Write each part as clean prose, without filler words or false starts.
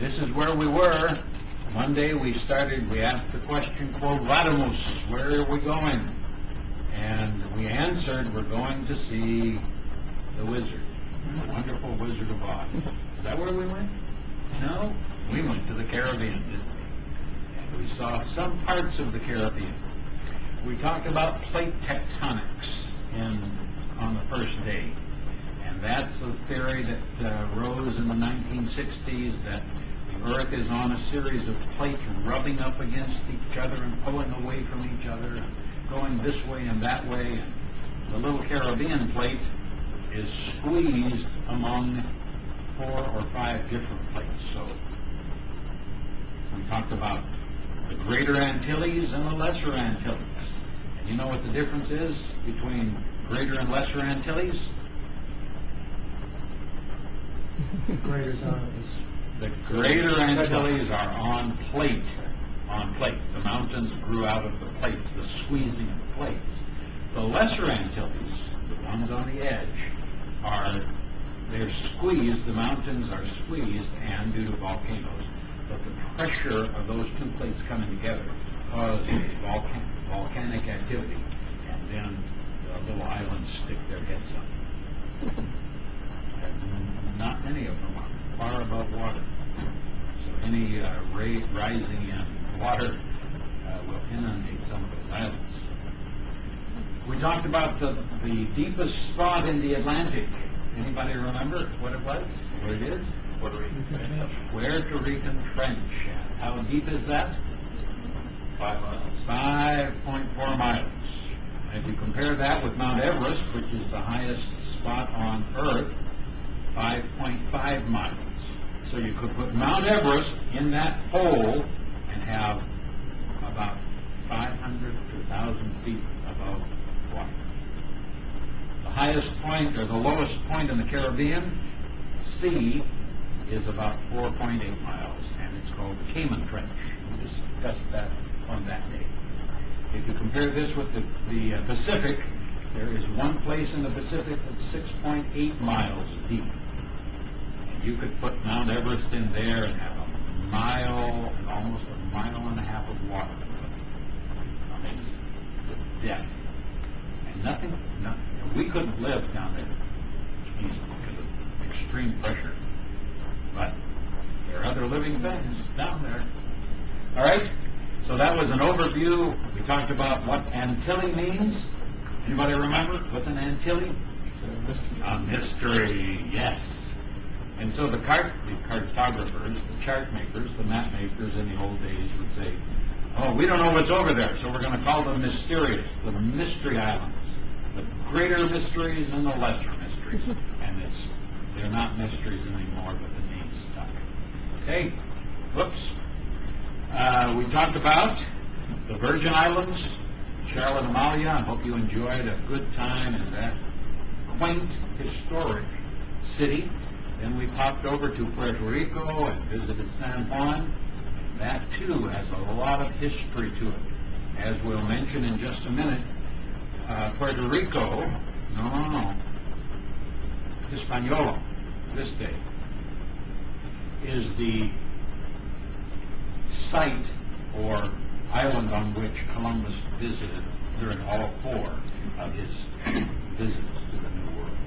this is where we were. Monday we asked the question, quo vadimus, where are we going? And we answered, we're going to see the wizard, the wonderful Wizard of Oz. Is that where we went? No, we went to the Caribbean, didn't we? And we saw some parts of the Caribbean. We talked about plate tectonics on the first day. And that's a theory that rose in the 1960s, that the Earth is on a series of plates rubbing up against each other and pulling away from each other, and going this way and that way. And the little Caribbean plate is squeezed among 4 or 5 different plates. So we talked about the Greater Antilles and the Lesser Antilles. And you know what the difference is between Greater and Lesser Antilles? The Greater Antilles are on plate. The mountains grew out of the plates, the squeezing of the plates. The Lesser Antilles, the ones on the edge, they're squeezed, the mountains are squeezed, and due to volcanoes. But the pressure of those two plates coming together causes volcanic activity, and then the little islands stick their heads up. And not many of them are far above water. So any rising in water will inundate some of those islands. We talked about the deepest spot in the Atlantic. Anybody remember what it was? Where it is? Puerto Rican Trench. How deep is that? 5 miles. 5.4 miles. If you compare that with Mount Everest, which is the highest spot on Earth, 5.5 miles. So you could put Mount Everest in that hole and have about 500 to 1,000 feet above water. The highest point, or the lowest point in the Caribbean Sea, is about 4.8 miles, and it's called the Cayman Trench. We discussed that on that day. If you compare this with the Pacific, there is one place in the Pacific that's 6.8 miles deep. And you could put Mount Everest in there and have a mile and almost a mile and a half of water. I mean, the depth. And nothing, we couldn't live down there easily because of extreme pressure. But there are other living things down there. All right? So that was an overview. We talked about what Antilles means. Anybody remember what's an Antilles? A mystery, yes. And so the cartographers, the chart makers, the map makers in the old days would say, oh, we don't know what's over there, so we're going to call them mysterious, the mystery islands, the greater mysteries and the lesser mysteries. And they're not mysteries anymore, but the name's stuck. Okay, whoops. We talked about the Virgin Islands, Charlotte, Amalia. I hope you enjoyed a good time in that quaint, historic city. Then we popped over to Puerto Rico and visited San Juan. That, too, has a lot of history to it. As we'll mention in just a minute, Puerto Rico, Hispaniola, this day, is the site or island on which Columbus visited during all 4 of his visits to the New World.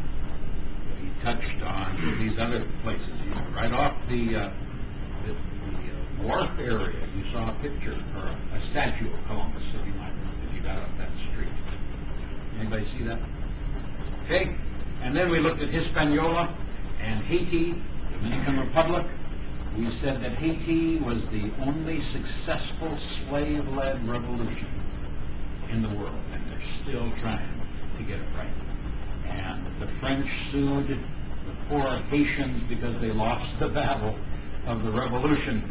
He touched on these other places. Right off the wharf area, you saw a picture or a statue of Columbus sitting like that if you got up that street. Anybody see that? Okay. And then we looked at Hispaniola and Haiti, Dominican Republic. We said that Haiti was the only successful slave-led revolution in the world, and they're still trying to get it right. And the French sued the poor Haitians because they lost the battle of the revolution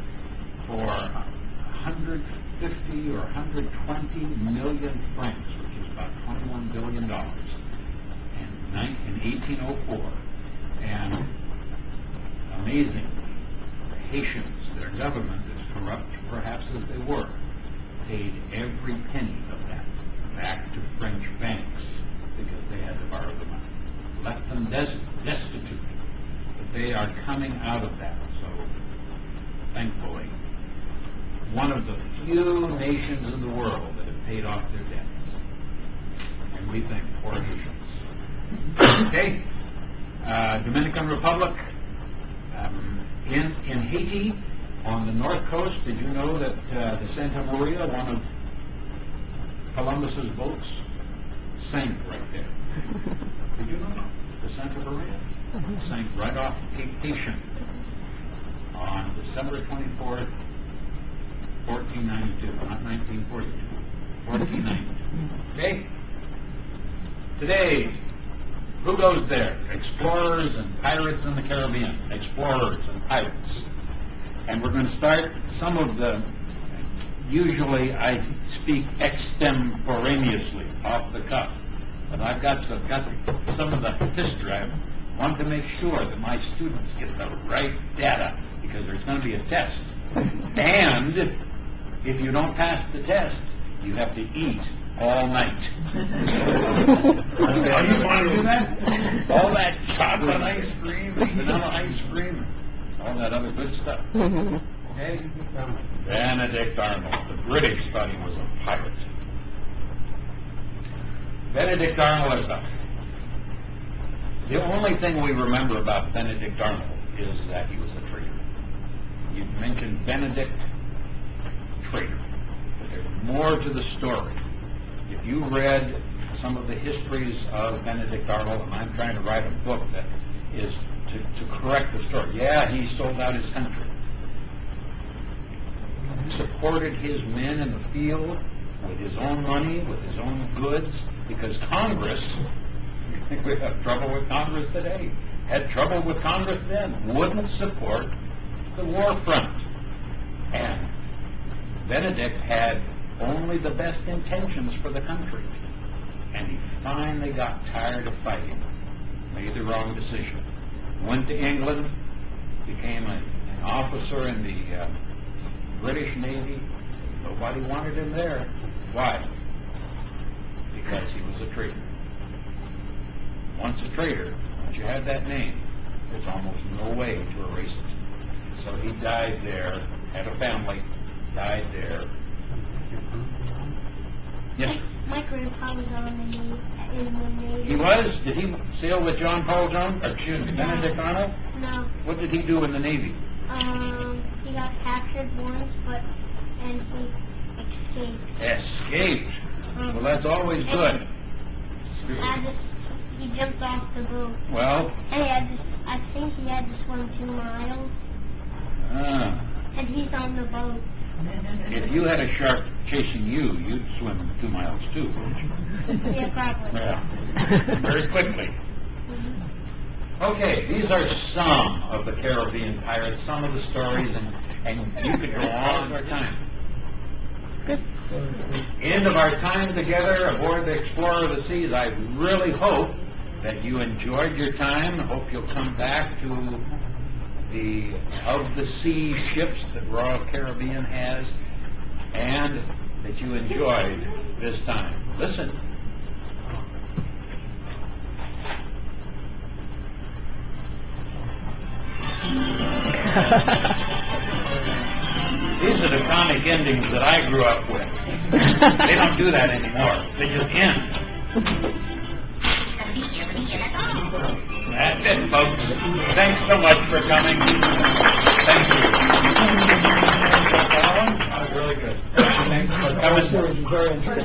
for 150 or 120 million francs, which is about $21 billion, in 1804. And amazingly, the Haitians, their government, as corrupt perhaps as they were, paid every penny of that back to French banks because they had to borrow the money. Left them destitute. But they are coming out of that. So thankfully, one of the few nations in the world that have paid off their debts. And we thank poor Haitians. Okay? Dominican Republic. In Haiti, on the north coast, did you know that the Santa Maria, one of Columbus's boats, sank right there? Did you know that? The Santa Maria sank right off Cape Haitian on December 24th, 1492, not 1942, 1492. Okay? Today, who goes there? Explorers and pirates in the Caribbean. Explorers and pirates. And we're going to start some of the, usually I speak extemporaneously, off the cuff. But I've got some of the history. I want to make sure that my students get the right data, because there's going to be a test. And if you don't pass the test, you have to eat all night. Okay, are you going to do that? All that chocolate ice cream, vanilla ice cream, all that other good stuff. Okay? Benedict Arnold. The British thought he was a pirate. Benedict Arnold is the only thing we remember about Benedict Arnold is that he was a traitor. You mentioned Benedict, traitor. But there's more to the story. If you read some of the histories of Benedict Arnold, and I'm trying to write a book that is to correct the story. Yeah, he sold out his country. He supported his men in the field with his own money, with his own goods, because Congress, we have trouble with Congress today, had trouble with Congress then, wouldn't support the war front. And Benedict had only the best intentions for the country. And he finally got tired of fighting, made the wrong decision. Went to England, became an officer in the British Navy. Nobody wanted him there. Why? Because he was a traitor. Once a traitor, once you have that name, there's almost no way to erase it. So he died there, had a family, died there. Yes, sir. My grandpa was in the Navy. He was? Did he sail with John Paul Jones? Or excuse me, Benedict Arnold? No. What did he do in the Navy? He got captured once, and he escaped. Escaped. Well, that's always good. He jumped off the boat. Well, And I think he had to swim 2 miles. And he's on the boat. If you had a shark chasing you, you'd swim 2 miles too, wouldn't you? Yeah, probably. Yeah. Very quickly. Okay, these are some of the Caribbean pirates, some of the stories, and you could go on our time. Good. End of our time together aboard the Explorer of the Seas. I really hope that you enjoyed your time. I hope you'll come back to the of-the-sea ships that Royal Caribbean has, and that you enjoyed this time. Listen. These are the comic endings that I grew up with. They don't do that anymore. They just end. That's it, folks. Thanks so much for coming. Thank you. That was really good. Thanks for coming. Very interesting.